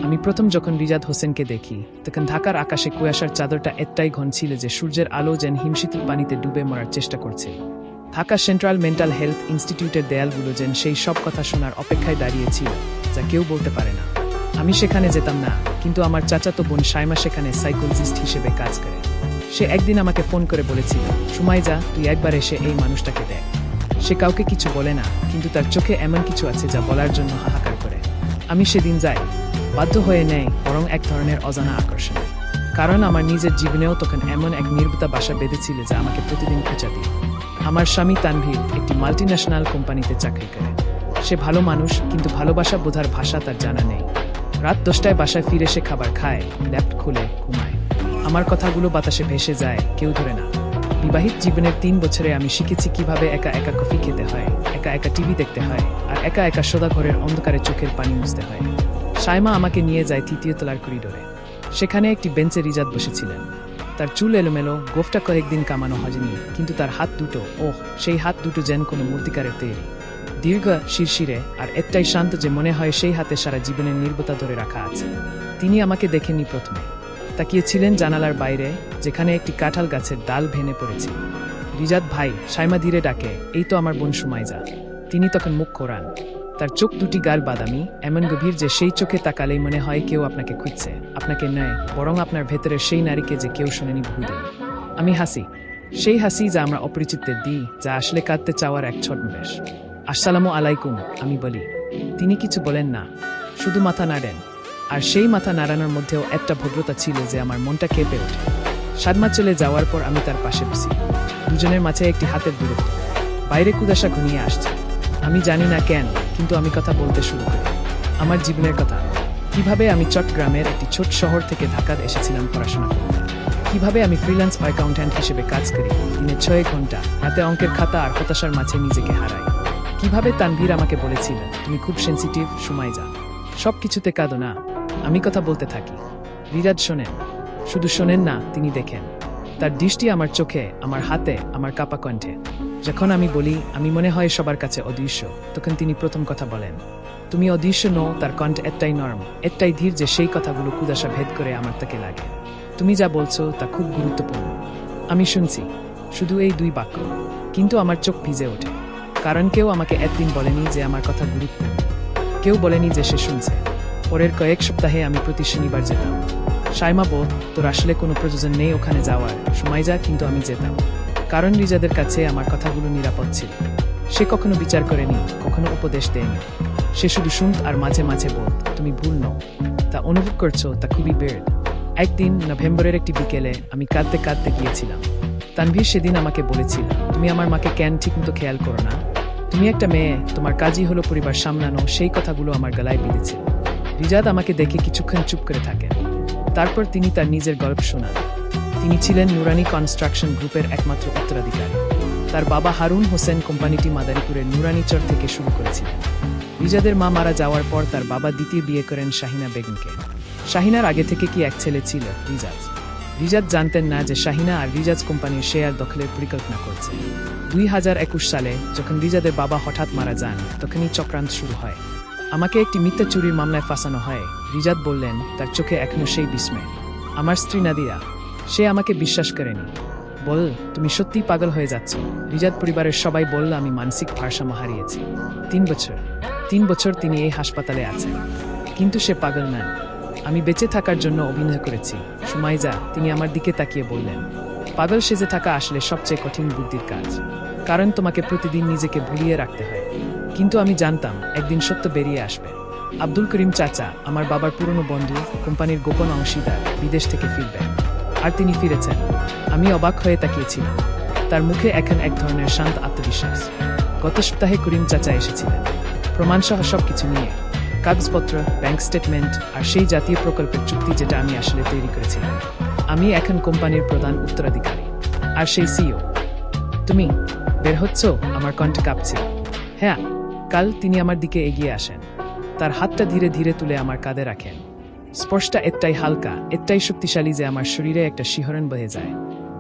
আমি প্রথম যখন রিজাদ হোসেনকে দেখি তখন ঢাকার আকাশে কুয়াশার চাদরটা এতটাই ঘন ছিল যে সূর্যের আলো যেন হিমশীতল পানিতে ডুবে মরার চেষ্টা করছে। ঢাকা সেন্ট্রাল মেন্টাল হেলথ ইনস্টিটিউটের দেয়ালগুলো যেন সেই সব কথা শোনার অপেক্ষায় দাঁড়িয়েছিল যা কেউ বলতে পারে না। আমি সেখানে যেতাম না, কিন্তু আমার চাচাতো বোন সাইমা সেখানে সাইকোলজিস্ট হিসেবে কাজ করে। সে একদিন আমাকে ফোন করে বলেছিল, সুমাইজা, তুই একবার এসে এই মানুষটাকে দেখ। সে কাউকে কিছু বলে না, কিন্তু তার চোখে এমন কিছু আছে যা বলার জন্য হাহাকার করে। আমি সেদিন যাই, বাধ্য হয়ে নেই, বরং এক ধরনের অজানা আকর্ষণ। কারণ আমার নিজের জীবনেও তখন এমন এক নির্বুতা বাসা বেঁধেছিল যা আমাকে প্রতিদিন খোঁচা দিই। আমার স্বামী তানভীর একটি মাল্টিন্যাশনাল কোম্পানিতে চাকরি করে। সে ভালো মানুষ, কিন্তু ভালোবাসা বোঝার ভাষা তার জানা নেই। রাত 10টায় বাসায় ফিরে সে খাবার খায়, ল্যাপটপ খুলে ঘুমায়। আমার কথাগুলো বাতাসে ভেসে যায়, কেউ ধরে না। বিবাহিত জীবনের 3 বছরে আমি শিখেছি কিভাবে একা একা কফি খেতে হয়, একা একা টিভি দেখতে হয়, আর একা একা সোদা ঘরের অন্ধকারে চোখের পানি মুছতে হয়। সাইমা আমাকে নিয়ে যায় 3য় তলার করিডোরে। সেখানে একটি বেঞ্চে রিজাদ বসেছিলেন। তার চুল এলোমেলো, গোফটা কয়েকদিন কামানো হয়নি, কিন্তু তার হাত দুটো, সেই হাত দুটো যেন কোনো মূর্তিকারের তৈরি। দীর্ঘ, শিরশিরে, আর এতটাই শান্ত যে মনে হয় সেই হাতে সারা জীবনের নির্বতা ধরে রাখা আছে। তিনি আমাকে দেখেননি প্রথমে। তাকিয়েছিলেন জানালার বাইরে, যেখানে একটি কাঁঠাল গাছের ডাল ভেঙে পড়েছে। রিজাদ ভাই, সাইমা ধীরে ডাকে, এই তো আমার বোন সুমাইজা। তিনি তখন মুখ খোঁড়ান। তার চোখ দুটি গাল বাদামি, এমন গভীর যে সেই চোখে তাকালেই মনে হয় কেউ আপনাকে খুঁজছে, আপনাকে নয়, বরং আপনার ভেতরের সেই নারীকে যে কেউ শোনেনি ভুলে। আমি হাসি, সেই হাসি যা আমরা অপরিচিতদের দিই, যা আসলে কাঁদতে চাওয়ার এক ছদ্মবেশ। আসসালামু আলাইকুম, আমি বলি। তিনি কিছু বলেন না, শুধু মাথা নাড়েন। আর সেই মাথা নাড়ানোর মধ্যেও একটা ভদ্রতা ছিল যে আমার মনটা কেঁপে ওঠে। সাদমা চলে যাওয়ার পর আমি তার পাশে বসি। দুজনের মাঝে একটি হাতের দূরত্ব। বাইরে কুয়াশা ঘনিয়ে আসছে। আমি জানি না কেন, কিন্তু আমি কথা বলতে শুরু করি। আমার জীবনের কথা, কিভাবে আমি চট্টগ্রামের একটি ছোট শহর থেকে ঢাকাতে এসেছিলাম পড়াশোনা করতে, কিভাবে আমি ফ্রিল্যান্স অ্যাকাউন্ট্যান্ট হিসেবে কাজ করি, দিনে 6 ঘন্টা, রাতে অঙ্কের খাতা আর হতাশার মাঝে নিজেকে হারাই। কিভাবে তানভীর আমাকে বলেছিল, তুমি খুব সেন্সিটিভ সুমাইজা, সব কিছুতে কাঁদো না। আমি কথা বলতে থাকি। রিজাদ শোনেন, শুধু শোনেন না, তিনি দেখেন। তার দৃষ্টি আমার চোখে, আমার হাতে, আমার কাপা কণ্ঠে। যখন আমি বলি আমি মনে হয় সবার কাছে অদৃশ্য, তখন তিনি প্রথম কথা বলেন, তুমি অদৃশ্য নও। তার কণ্ঠ এতটাই নরম, এতটাই ধীর যে সেই কথাগুলো কুয়াশা ভেদ করে আমার তাকে লাগে। তুমি যা বলছো তা খুব গুরুত্বপূর্ণ। আমি শুনছি, শুধু এই 2 বাক্য, কিন্তু আমার চোখ ভিজে ওঠে। কারণ কেউ আমাকে একদিন বলেনি যে আমার কথা গুরুত্বপূর্ণ। কেউ বলেনি যে সে শুনছে। পরের কয়েক সপ্তাহে আমি প্রতি শনিবার যেতাম। সাইমা বল, তোর আসলে কোনো প্রয়োজন নেই ওখানে যাওয়ার, সুমাইজা, কিন্তু আমি যেতাম। কারণ রিজাদের কাছে আমার কথাগুলো নিরাপদ ছিল। সে কখনো বিচার করেনি, কখনো উপদেশ দেয়নি। সে শুধু শুনত আর মাঝে মাঝে বল, তুমি ভুল নও, তা অনুভব করছো, তা খুবই বেড়। একদিন নভেম্বরের একটি বিকেলে আমি কাঁদতে কাঁদতে গিয়েছিলাম। তানভীর সেদিন আমাকে বলেছিল, তুমি আমার মাকে কেন ঠিকমতো খেয়াল করো না? তুমি একটা মেয়ে, তোমার কাজই হলো পরিবার সামলানো। সেই কথাগুলো আমার গলায় বিঁধেছিল। রিজাদ আমাকে দেখে কিছুক্ষণ চুপ করে থাকেন। তারপর তিনি তার নিজের গল্প শোনান। তিনি ছিলেন নুরানি কনস্ট্রাকশন গ্রুপের একমাত্র উত্তরাধিকারী। তার বাবা হারুন হোসেন কোম্পানিটি মাদারীপুরের নুরানিচর থেকে শুরু করেছিলেন। রিজাদের মা মারা যাওয়ার পর তার বাবা দ্বিতীয় বিয়ে করেন শাহিনা বেগমকে। শাহিনার আগে থেকে কি এক ছেলে ছিল, রিজাজ। রিজাদ জানতেন না যে শাহিনা আর রিজাজ কোম্পানির শেয়ার দখলের পরিকল্পনা করছে। 2021 সালে যখন রিজাদের বাবা হঠাৎ মারা যান, তখনই চক্রান্ত শুরু হয়। আমাকে একটি মিথ্যা চুরির মামলায় ফাঁসানো হয়। রিজাদ বললেন, তার চোখে এখনো সেই বিস্ময়। আমার স্ত্রী নাদিয়া, সে আমাকে বিশ্বাস করেনি। বল, তুমি সত্যিই পাগল হয়ে যাচ্ছ। রিজাদ পরিবারের সবাই বলল আমি মানসিক ভারসাম্য হারিয়েছি। 3 বছর তিনি এই হাসপাতালে আছেন। কিন্তু সে পাগল নন। আমি বেঁচে থাকার জন্য অভিনয় করেছি, সুমাইজা। তিনি আমার দিকে তাকিয়ে বললেন, পাগল সেজে থাকা আসলে সবচেয়ে কঠিন বুদ্ধির কাজ। কারণ তোমাকে প্রতিদিন নিজেকে ভুলিয়ে রাখতে হয়। কিন্তু আমি জানতাম একদিন সত্য বেরিয়ে আসবে। আব্দুল করিম চাচা, আমার বাবার পুরনো বন্ধু, কোম্পানির গোপন অংশীদার, বিদেশ থেকে ফিরবেন। আর তিনি ফিরেছেন। আমি অবাক হয়ে তাকিয়েছিলাম। তার মুখে এখন এক ধরনের শান্ত আত্মবিশ্বাস। গত সপ্তাহে করিম চাচা এসেছিলেন, প্রমাণসহ সবকিছু নিয়ে, কাগজপত্র, ব্যাংক স্টেটমেন্ট, আর সেই জাতীয় প্রকল্পের চুক্তি যেটা আমি আসলে তৈরি করেছিলাম। আমি এখন কোম্পানির প্রধান উত্তরাধিকারী, আর সেই সিইও। তুমি বের হচ্ছ? আমার কণ্ঠ কাঁপছে। হ্যাঁ। কাল তিনি আমার দিকে এগিয়ে আসেন। তার হাতটা ধীরে ধীরে তুলে আমার কাঁধে রাখেন। স্পর্শটা এতটাই হালকা, এতটাই শক্তিশালী যে আমার শরীরে একটা শিহরণ বয়ে যায়।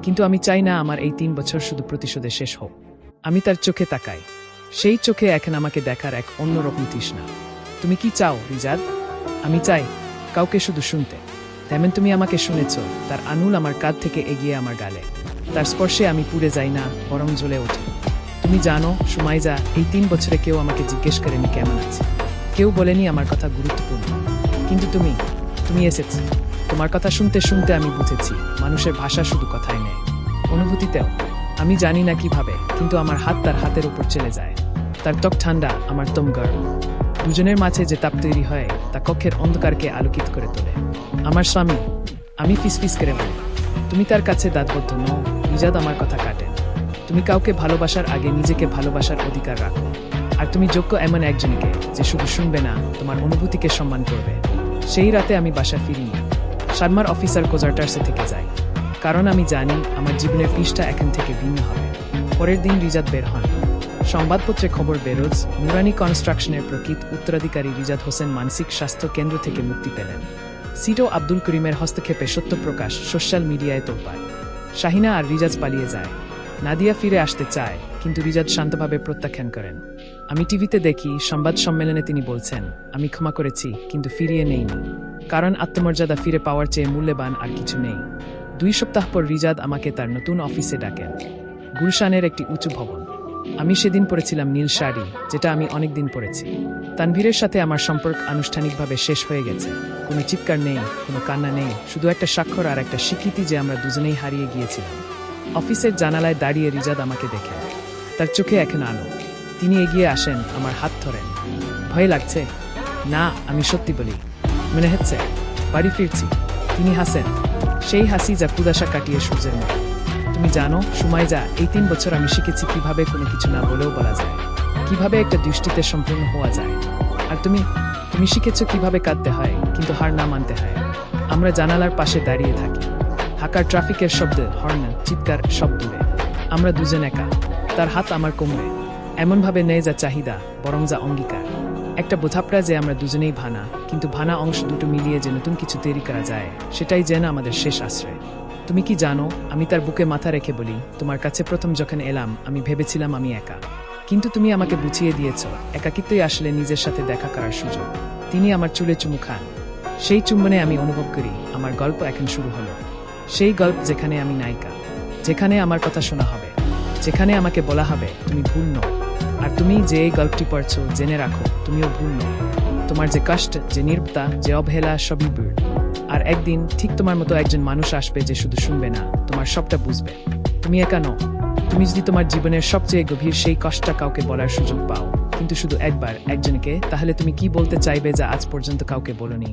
কিন্তু আমি চাই না আমার এই 3 বছর শুধু প্রতিশোধে শেষ হোক। আমি তার চোখে তাকাই। সেই চোখে এখন আমাকে দেখার এক অন্যরকম তৃষ্ণা। তুমি কি চাও রিজাদ? আমি চাই কাউকে শুধু শুনতে। তেমন তুমি আমাকে শুনেছ, তার আঙুল আমার কাঁধ থেকে এগিয়ে আমার গালে। তার স্পর্শে আমি পুড়ে যাই না, বরং জ্বলে ওঠি। তুমি জানো সুমাইজা, এই 3 বছরে কেউ আমাকে জিজ্ঞেস করেনি কেমন আছে, কেউ বলেনি আমার কথা গুরুত্বপূর্ণ। কিন্তু তুমি এসেছি। তোমার কথা শুনতে শুনতে আমি বুঝেছি মানুষের ভাষা শুধু কথাই নেই, অনুভূতিতেও। আমি জানি না কিভাবে, কিন্তু আমার হাত তার হাতের উপর চলে যায়। তার ত্বক ঠান্ডা, আমার তোম গরম। দুজনের মাঝে যে তাপ তৈরি হয় তা কক্ষের অন্ধকারকে আলোকিত করে তোলে। আমার স্বামী। আমি ফিসফিস করে বলি, তুমি তার কাছে দাঁতবদ্ধ নও। রিজাদ আমার কথা কাটে। তুমি কাউকে ভালোবাসার আগে নিজেকে ভালোবাসার অধিকার রাখো। আর তুমি যোগ্য এমন একজনকে যে শুধু শুনবে না, তোমার অনুভূতিকে সম্মান করবে। সেই রাতে আমি বাসা ফিরিনি। শার্মার অফিসার কোয়ার্টার্সে থেকে যাই, কারণ আমি জানি আমার জীবনের পৃষ্ঠা এখন থেকে ভিন্ন হবে। পরের দিন রিজাদ বের হন। সংবাদপত্রে খবর বেরোজ, নুরানি কনস্ট্রাকশনের প্রকৃত উত্তরাধিকারী রিজাদ হোসেন মানসিক স্বাস্থ্য কেন্দ্র থেকে মুক্তি পেলেন। সিটো আব্দুল করিমের হস্তক্ষেপে সত্য প্রকাশ সোশ্যাল মিডিয়ায় তোলপাড়। শাহিনা আর রিজাজ পালিয়ে যায়। নাদিয়া ফিরে আসতে চায়, কিন্তু রিজাদ শান্তভাবে প্রত্যাখ্যান করেন। আমি টিভিতে দেখি সংবাদ সম্মেলনে তিনি বলছেন, আমি ক্ষমা করেছি কিন্তু ফিরিয়ে নেইনি, কারণ আত্মমর্যাদা ফিরে পাওয়ার চেয়ে মূল্যবান আর কিছু নেই। 2 সপ্তাহ পর রিজাদ আমাকে তার নতুন অফিসে ডাকেন, গুলশানের একটি উঁচু ভবন। আমি সেদিন পরেছিলাম নীল শাড়ি, যেটা আমি অনেকদিন পরেছি। তানভীরের সাথে আমার সম্পর্ক আনুষ্ঠানিকভাবে শেষ হয়ে গেছে। কোনো চিৎকার নেই, কোনো কান্না নেই, শুধু একটা স্বাক্ষর আর একটা স্বীকৃতি যে আমরা দুজনেই হারিয়ে গিয়েছিলাম। অফিসের জানালায় দাঁড়িয়ে রিজাদ আমাকে দেখেন, তার চোখে এখন আলো। তিনি এগিয়ে আসেন, আমার হাত ধরেন। ভয় লাগছে? না, আমি সত্যি বলি, মনে হচ্ছে বাড়ি ফিরছি। তিনি হাসেন, সেই হাসি যা কুদাশা কাটিয়ে সূর্যের মতো। তুমি জানো সুমাইজা, এই 3 বছর আমি শিখেছি কিভাবে কোনো কিছু না বলেও বলা যায়, কিভাবে একটা দৃষ্টিতে সম্পূর্ণ হওয়া যায়। আর তুমি শিখেছ কিভাবে কাঁদতে হয়, কিন্তু হার না মানতে হয়। আমরা জানালার পাশে দাঁড়িয়ে থাকি, ঢাকার ট্রাফিকের শব্দ, হর্ন, চিৎকার সব দূরে। আমরা দুজন একা। তার হাত আমার কোমরে, এমনভাবে নেই যা চাহিদা, বরং যা অঙ্গীকার। একটা বোঝাপড়া যে আমরা দুজনেই ভানা, কিন্তু ভানা অংশ দুটো মিলিয়ে যে নতুন কিছু তৈরি করা যায়, সেটাই যেন আমাদের শেষ আশ্রয়। তুমি কি জানো, আমি তার বুকে মাথা রেখে বলি, তোমার কাছে প্রথম যখন এলাম আমি ভেবেছিলাম আমি একা, কিন্তু তুমি আমাকে বুঝিয়ে দিয়েছ একাকিত্বই আসলে নিজের সাথে দেখা করার সুযোগ। তিনি আমার চুলে চুমু খান। সেই চুম্বনে আমি অনুভব করি আমার গল্প এখন শুরু হলো। সেই গল্প যেখানে আমি নায়িকা, যেখানে আমার কথা শোনা হবে, যেখানে আমাকে বলা হবে তুমি ভুল নও। আর তুমি যে এই গল্পটি পড়ছো, জেনে রাখো তুমিও ভুল নও। তোমার যে কষ্ট, যে নির্বতা, যে অবহেলা, সবই ভুল। আর একদিন ঠিক তোমার মতো একজন মানুষ আসবে যে শুধু শুনবে না, তোমার সবটা বুঝবে। তুমি একা নও। তুমি যদি তোমার জীবনের সবচেয়ে গভীর সেই কষ্টটা কাউকে বলার সুযোগ পাও, কিন্তু শুধু একবার একজনকে, তাহলে তুমি কি বলতে চাইবে যা আজ পর্যন্ত কাউকে বলোনি?